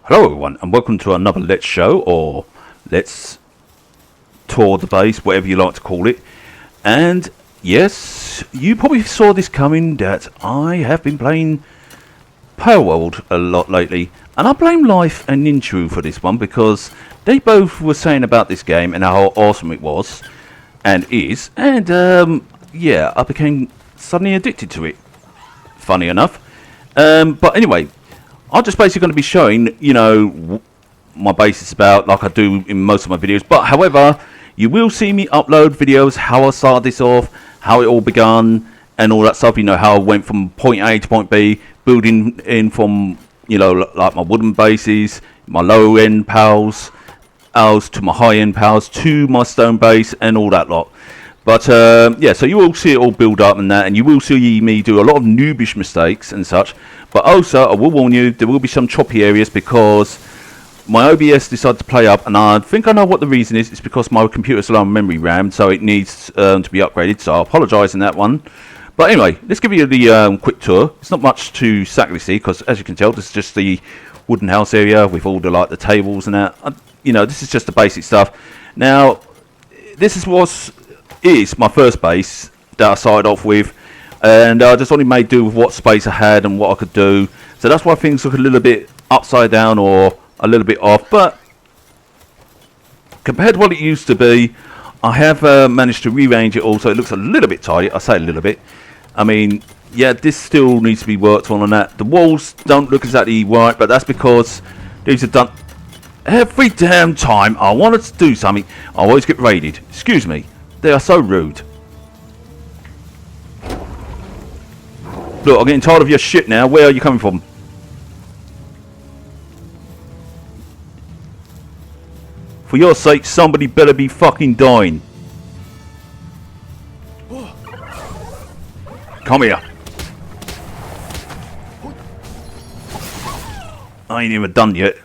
Hello everyone and welcome to another Let's Show or Let's Tour the Base, whatever you like to call it. And yes, you probably saw this coming that I have been playing Palworld a lot lately. And I blame Life and Ninchu for this one because they both were saying about this game and how awesome it was and is. And yeah, I became suddenly addicted to it. Funny enough. But anyway, I'm just basically going to be showing, you know, my base is about, like I do in most of my videos. But however, you will see me upload videos, how I started this off, how it all began, and all that stuff. You know, how I went from point A to point B, building in from, you know, like my wooden bases, my low end pals, to my high end pals, to my stone base, and all that lot. But yeah, so you will see it all build up and that, and you will see me do a lot of noobish mistakes and such. But also, I will warn you, there will be some choppy areas because my OBS decided to play up, and I think I know what the reason is. It's because my computer's low on memory RAM, so it needs to be upgraded. So I apologise in that one. But anyway, let's give you the quick tour. It's not much to exactly see because, as you can tell, this is just the wooden house area with all the the tables and that. You know, this is just the basic stuff. Now, this is is my first base that I started off with, and I just only made do with what space I had and what I could do. So that's why things look a little bit upside down or a little bit off, but compared to what it used to be, I have managed to rearrange it all so it looks a little bit tidy. I say a little bit, I mean, yeah, this still needs to be worked on and that. The walls don't look exactly right, but that's because these are done every damn time I wanted to do something. I always get raided. Excuse me. They are so rude. Look, I'm getting tired of your shit now. Where are you coming from? For your sake, somebody better be fucking dying. Come here. I ain't even done yet.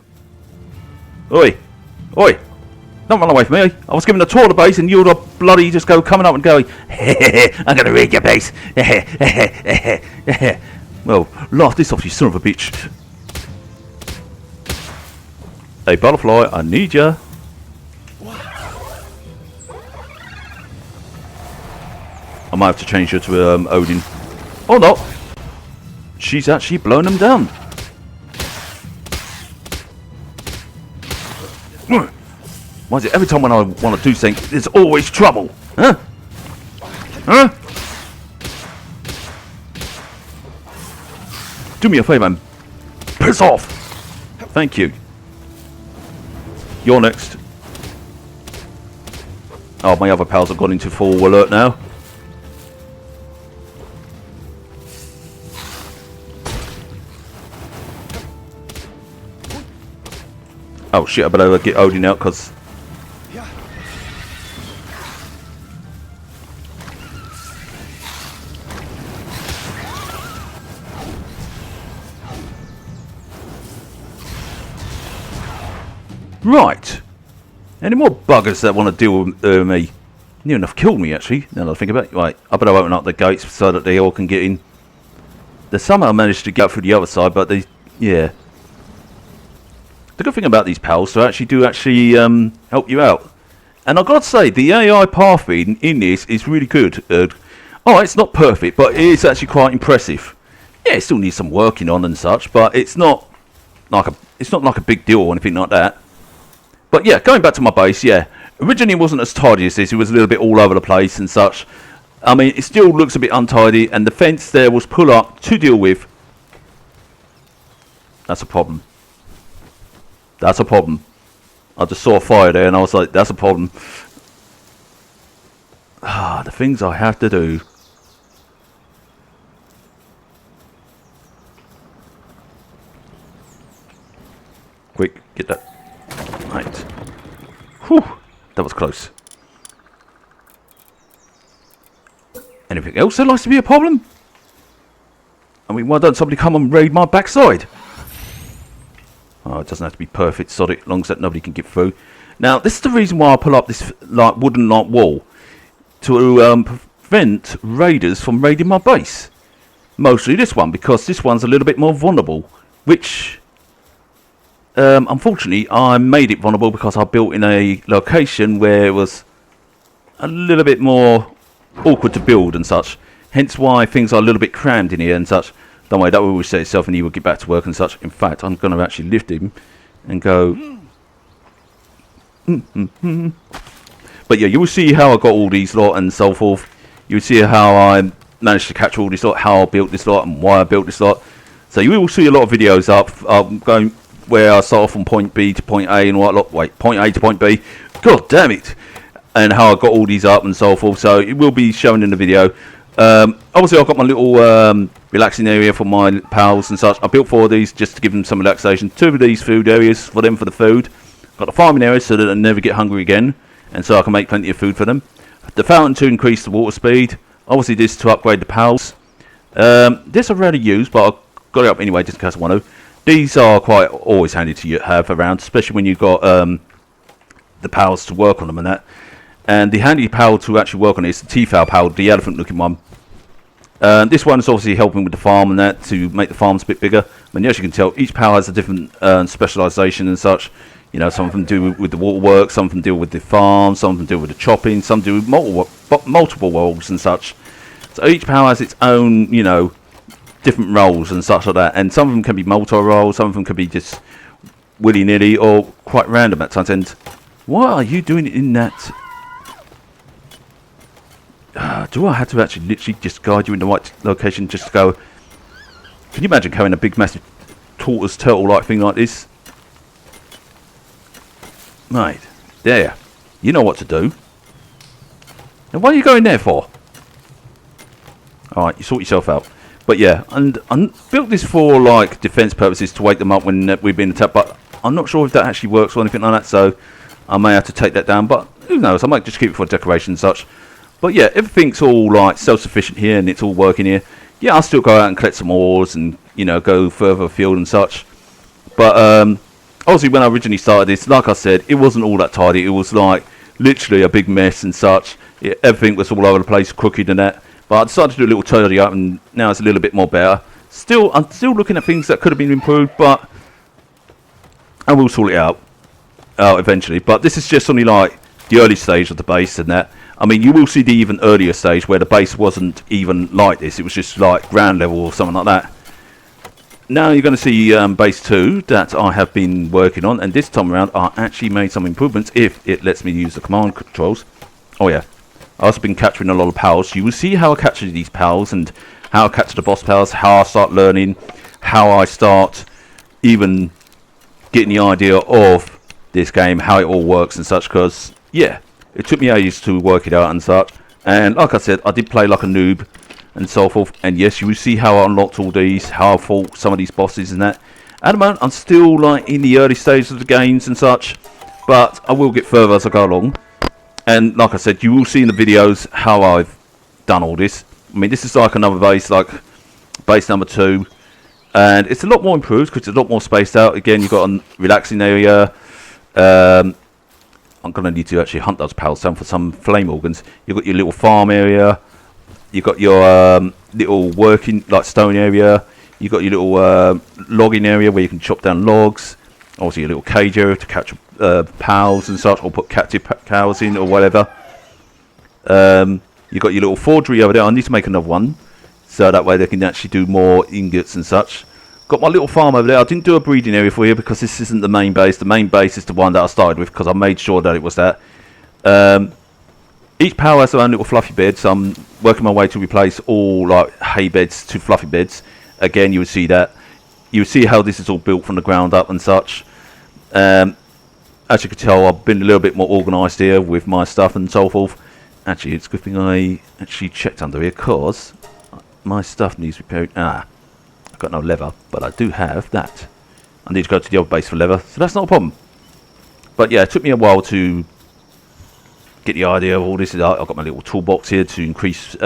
Oi. Oi. Don't run away from me. I was giving a tour of the base and you're bloody just coming up and going, I'm going to raid your base. Well, laugh this off, you son of a bitch. Hey, butterfly, I need ya. I might have to change her to Odin. Oh no. She's actually blown them down. Why is it every time when I want to do something, there's always trouble? Huh? Huh? Do me a favour and piss off. Thank you. You're next. Oh, my other pals have gone into full alert now. Oh shit, I better get Odin out because... Right. Any more buggers that want to deal with me? Near enough killed me, actually, now that I think about it. Right, I better open up the gates so that they all can get in. They somehow managed to get through the other side, but they... Yeah. The good thing about these pals, they actually do help you out. And I've got to say, the AI pathing in this is really good. Oh, it's not perfect, but it is actually quite impressive. Yeah, it still needs some working on and such, but it's not like a big deal or anything like that. But yeah, going back to my base, yeah. Originally it wasn't as tidy as this, it was a little bit all over the place and such. I mean, it still looks a bit untidy, and the fence there was pull up to deal with. That's a problem. That's a problem. I just saw a fire there and I was like, that's a problem. Ah, the things I have to do. Quick, get that. Right. Whew, that was close. Anything else that likes to be a problem? I mean, why don't somebody come and raid my backside? Oh, it doesn't have to be perfect, sod it, as long as that nobody can get through. Now, this is the reason why I pull up this wooden wall to prevent raiders from raiding my base. Mostly this one, because this one's a little bit more vulnerable, which Unfortunately, I made it vulnerable because I built in a location where it was a little bit more awkward to build and such. Hence why things are a little bit crammed in here and such. Don't worry, that will reset itself and he will get back to work and such. In fact, I'm going to actually lift him and go... But yeah, you will see how I got all these lot and so forth. You will see how I managed to capture all this lot, how I built this lot and why I built this lot. So you will see a lot of videos up going where I start off from point B to point A and what lot. Wait, point A to point B. God damn it! And how I got all these up and so forth. So it will be shown in the video. Obviously, I've got my little relaxing area for my pals and such. I built 4 of these just to give them some relaxation. 2 of these food areas for them for the food. Got the farming area so that they never get hungry again, and so I can make plenty of food for them. The fountain to increase the water speed. Obviously, this to upgrade the pals. This I've rarely used, but I've got it up anyway just in case I want to. These are quite always handy to have around, especially when you've got the pals to work on them and that. And the handy pal to actually work on is the T-fowl pal, the elephant-looking one. This one is obviously helping with the farm and that to make the farms a bit bigger. I mean, as you can tell, each pal has a different specialisation and such. You know, some of them do with the waterworks, some of them deal with the farm, some of them deal with the chopping, some do with multiple roles and such. So each pal has its own, you know, different roles and such like that. And some of them can be multi-roles, some of them can be just willy-nilly or quite random at times. And what are you doing in that? Do I have to actually literally just guide you in the right location just to go? Can you imagine carrying a big massive tortoise turtle-like thing like this? Right, there. You know what to do. And what are you going there for? Alright, you sort yourself out. But yeah, and I built this for like defense purposes to wake them up when we've been attacked, but I'm not sure if that actually works or anything like that, so I may have to take that down, but who knows, I might just keep it for decoration and such. But yeah, everything's all like self-sufficient here and it's all working here. Yeah, I'll still go out and collect some ores and, you know, go further afield and such. But obviously when I originally started this, like I said, it wasn't all that tidy. It was like literally a big mess and such. Everything was all over the place, crooked and that. But I decided to do a little tidy up and now it's a little bit more better. I'm still looking at things that could have been improved, but I will sort it out eventually. But this is just only like the early stage of the base and that. I mean, you will see the even earlier stage where the base wasn't even like this. It was just like ground level or something like that. Now you're going to see base 2 that I have been working on. And this time around, I actually made some improvements if it lets me use the command controls. Oh yeah. I've also been capturing a lot of pals. You will see how I capture these pals and how I capture the boss pals. How I start learning. How I start even getting the idea of this game. How it all works and such. Because, yeah. It took me ages to work it out and such. And like I said, I did play like a noob and so forth. And yes, you will see how I unlocked all these, how I fought some of these bosses and that. At the moment, I'm still like in the early stages of the games and such. But I will get further as I go along. And like I said, you will see in the videos how I've done all this. I mean, this is like another base, like base number 2. And it's a lot more improved because it's a lot more spaced out. Again, you've got a relaxing area. I'm going to need to actually hunt those pals down for some flame organs. You've got your little farm area. You've got your little working, like stone area. You've got your little logging area where you can chop down logs. Also your little cage area to catch pals and such, or put captive cows in or whatever. You've got your little forgery over there. I need to make another one, so that way they can actually do more ingots and such. Got my little farm over there. I didn't do a breeding area for you because this isn't the main base. The main base is the one that I started with because I made sure that it was that. Each pal has their own little fluffy bed, so I'm working my way to replace all like hay beds to fluffy beds. Again, you will see that. You will see how this is all built from the ground up and such. As you can tell, I've been a little bit more organised here with my stuff and so forth. Actually, it's a good thing I actually checked under here because my stuff needs repairing. I've got no leather, but I do have that. I need to go to the other base for leather, so that's not a problem. But yeah, it took me a while to get the idea of all this. I've got my little toolbox here to increase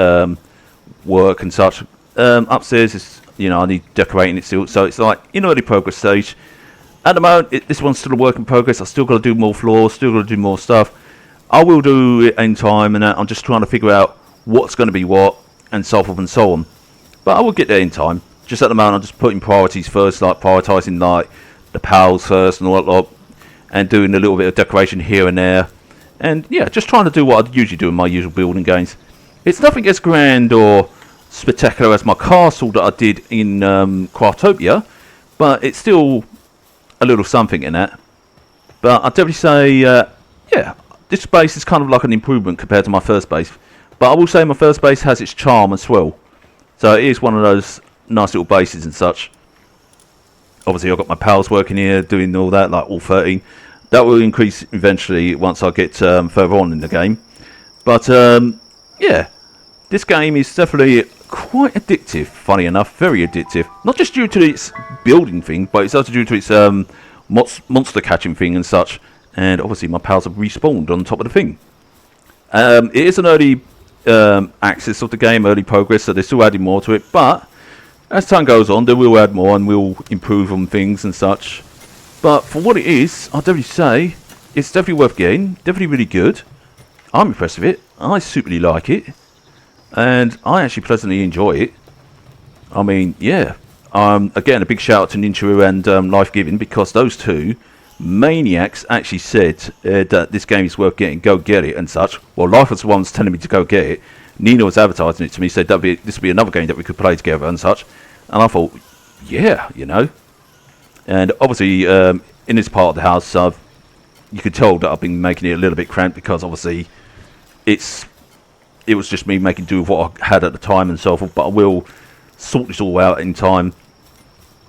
work and such. Upstairs is, you know, I need decorating it still, so it's like in early progress stage. At the moment, this one's still a work in progress. I've still got to do more floors, still got to do more stuff. I will do it in time, and I'm just trying to figure out what's going to be what, and so forth and so on. But I will get there in time. Just at the moment, I'm just putting priorities first, like prioritising like the pals first and all that lot, and doing a little bit of decoration here and there. And yeah, just trying to do what I usually do in my usual building games. It's nothing as grand or spectacular as my castle that I did in Craftopia, but it's still a little something in that. But I'd definitely say, yeah, this base is kind of like an improvement compared to my first base. But I will say my first base has its charm as well. So it is one of those nice little bases and such. Obviously, I've got my pals working here, doing all that, like all 13. That will increase eventually once I get further on in the game. But, yeah, this game is definitely quite addictive, funny enough, very addictive. Not just due to its building thing, but it's also due to its monster catching thing and such. And obviously, my pals have respawned on top of the thing. It is an early access of the game, early progress, so they're still adding more to it. But as time goes on, they will add more and we'll improve on things and such. But for what it is, I'll definitely say it's definitely worth getting. Definitely really good. I'm impressed with it. I superly like it. And I actually pleasantly enjoy it. I mean, yeah. Again, a big shout out to Ninjaru and Life Giving, because those two maniacs actually said that this game is worth getting. Go get it and such. Well, Life was the one telling me to go get it. Nina was advertising it to me, said this would be another game that we could play together and such. And I thought, yeah, you know. And obviously, in this part of the house, you could tell that I've been making it a little bit cramped because obviously it was just me making do with what I had at the time and so forth. But I will sort this all out in time.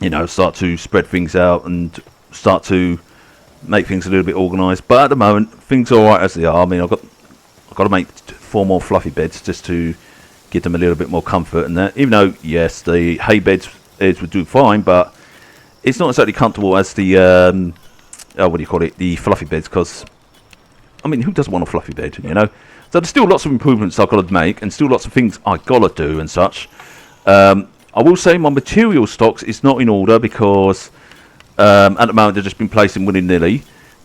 You know, start to spread things out and start to make things a little bit organised. But at the moment, things are alright as they are. I mean, I've got to make 4 more fluffy beds just to give them a little bit more comfort and that. Even though, yes, the hay beds would do fine, but it's not exactly comfortable as the what do you call it, the fluffy beds, because I mean, who doesn't want a fluffy bed, you know? So there's still lots of improvements I've got to make and still lots of things I've got to do and such. I will say my material stocks is not in order because at the moment they've just been placed in willy-nilly.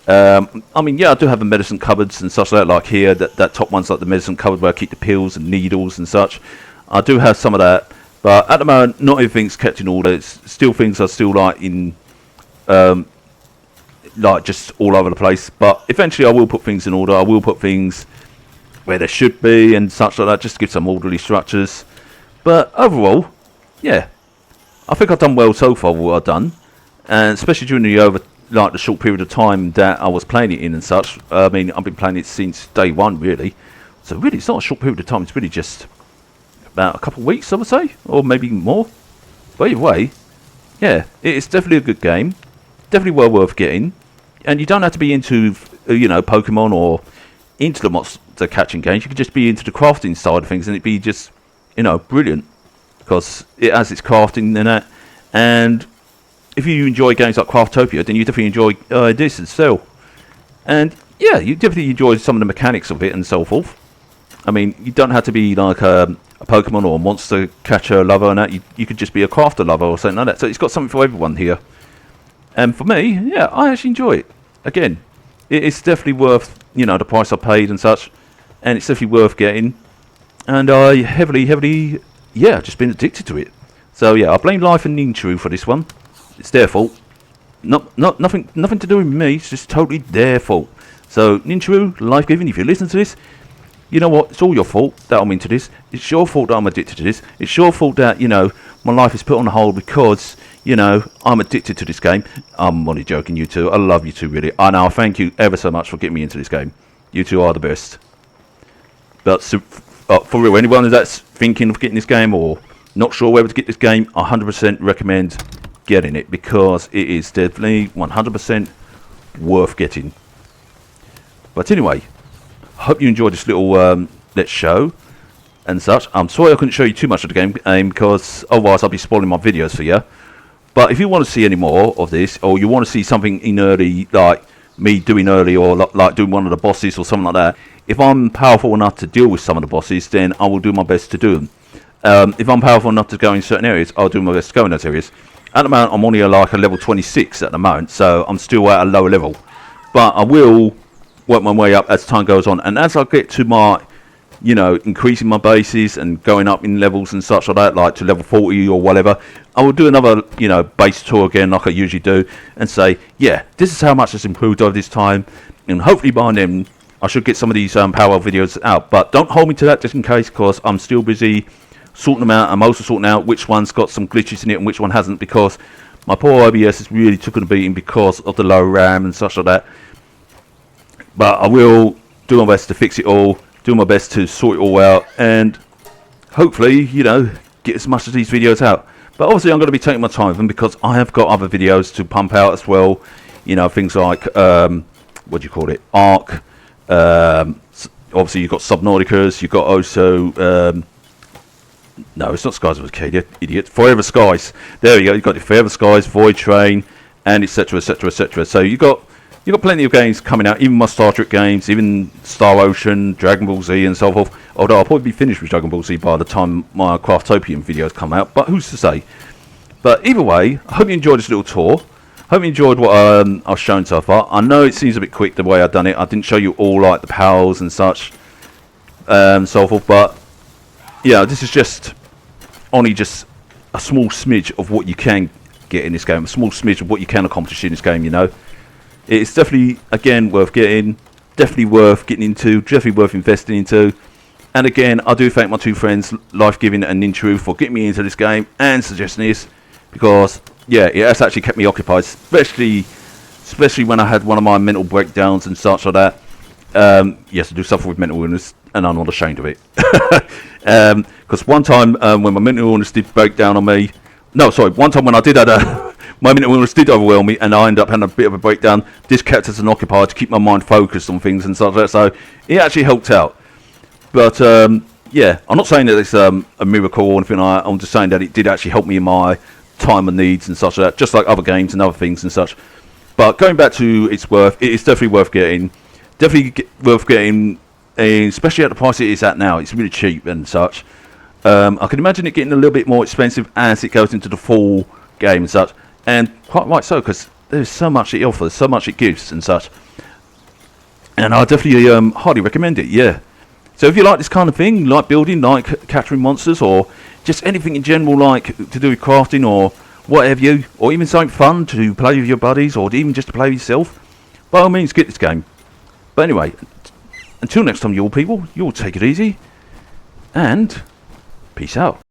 I mean, yeah, I do have the medicine cupboards and such like here. That top one's like the medicine cupboard where I keep the pills and needles and such. I do have some of that. But at the moment, not everything's kept in order. It's still things are still like in, like just all over the place. But eventually, I will put things in order. I will put things where they should be and such like that, just to give some orderly structures. But overall, yeah, I think I've done well so far with what I've done, and especially during the short period of time that I was playing it in and such. I mean, I've been playing it since day one, really. So really, it's not a short period of time. It's really just about a couple of weeks, I would say, or maybe more. But either way, yeah, it's definitely a good game. Definitely well worth getting. And you don't have to be into, you know, Pokemon or into the monster catching games. You could just be into the crafting side of things and it'd be just, you know, brilliant. Because it has its crafting in that. And if you enjoy games like Craftopia, then you definitely enjoy this as well. And yeah, you definitely enjoy some of the mechanics of it and so forth. I mean, you don't have to be like a Pokemon or a monster catcher lover and that. You could just be a crafter lover or something like that. So it's got something for everyone here. And for me, yeah, I actually enjoy it. Again, it's definitely worth, you know, the price I paid and such. And it's definitely worth getting. And I heavily, yeah, just been addicted to it. So yeah, I blame Life and Ninjaru for this one. It's their fault. Nothing to do with me. It's just totally their fault. So Ninjaru, Life Giving, if you listen to this, you know what? It's all your fault that I'm into this. It's your fault that I'm addicted to this. It's your fault that, you know, my life is put on hold because, you know, I'm addicted to this game. I'm only joking, you two. I love you two, really. I know. Thank you ever so much for getting me into this game. You two are the best. But for real, anyone that's thinking of getting this game or not sure whether to get this game, I 100% recommend getting it because it is definitely 100% worth getting. But anyway, hope you enjoyed this little let's show and such. I'm sorry I couldn't show you too much of the game because otherwise I'll be spoiling my videos for you. But if you want to see any more of this, or you want to see something in early, like me doing early, or like doing one of the bosses or something like that, if I'm powerful enough to deal with some of the bosses, then I will do my best to do them. If I'm powerful enough to go in certain areas, I'll do my best to go in those areas. At the moment, I'm only like a level 26 at the moment, so I'm still at a lower level. But I will work my way up as time goes on, and as I get to my you know, increasing my bases and going up in levels and such like that, like to level 40 or whatever, I will do another, you know, base tour again like I usually do and say, yeah, this is how much it's improved over this time, and hopefully by then I should get some of these Palworld videos out. But don't hold me to that just in case, because I'm still busy sorting them out. I'm also sorting out which one's got some glitches in it and which one hasn't, because my poor OBS has really taken a beating because of the low RAM and such like that. But I will do my best to fix it all, do my best to sort it all out, and hopefully, you know, get as much of these videos out. But obviously I'm going to be taking my time with them because I have got other videos to pump out as well. You know, things like, what do you call it, Ark. Obviously you've got Subnauticas, you've got also, no, it's not Skies of Arcadia, idiot, Forever Skies. There you go, you've got the Forever Skies, Void Train, and etc, etc, etc. So you've got plenty of games coming out, even my Star Trek games, even Star Ocean, Dragon Ball Z and so forth. Although I'll probably be finished with Dragon Ball Z by the time my Craftopian videos come out, but who's to say. But either way, I hope you enjoyed this little tour. Hope you enjoyed what I've shown so far. I know it seems a bit quick the way I've done it. I didn't show you all like the pals and such, so forth, but yeah, this is just only just a small smidge of what you can get in this game, a small smidge of what you can accomplish in this game, you know. It's definitely, again, worth getting, definitely worth getting into, definitely worth investing into. And again, I do thank my two friends, Life Giving and Nintruth, for getting me into this game and suggesting this, because yeah, it has actually kept me occupied, especially when I had one of my mental breakdowns and such like that. Yes, I do suffer with mental illness, and I'm not ashamed of it. Because one time when my mental illness did break down on me, no, sorry, one time when I did have my mental illness did overwhelm me, and I ended up having a bit of a breakdown. This kept us occupied to keep my mind focused on things and such like that, so it actually helped out. But yeah, I'm not saying that it's a miracle or anything like that. I'm just saying that it did actually help me in my time and needs and such like that, just like other games and other things and such. But going back to its worth, it is definitely worth getting. Worth getting, especially at the price it is at now. It's really cheap and such. I can imagine it getting a little bit more expensive as it goes into the full game and such. And quite right so, because there's so much it offers, so much it gives and such. And I definitely highly recommend it, yeah. So if you like this kind of thing, like building, like capturing monsters, or just anything in general, like to do with crafting or whatever or even something fun to play with your buddies, or even just to play with yourself, by all means get this game. But anyway, until next time, you all people, you all take it easy, and peace out.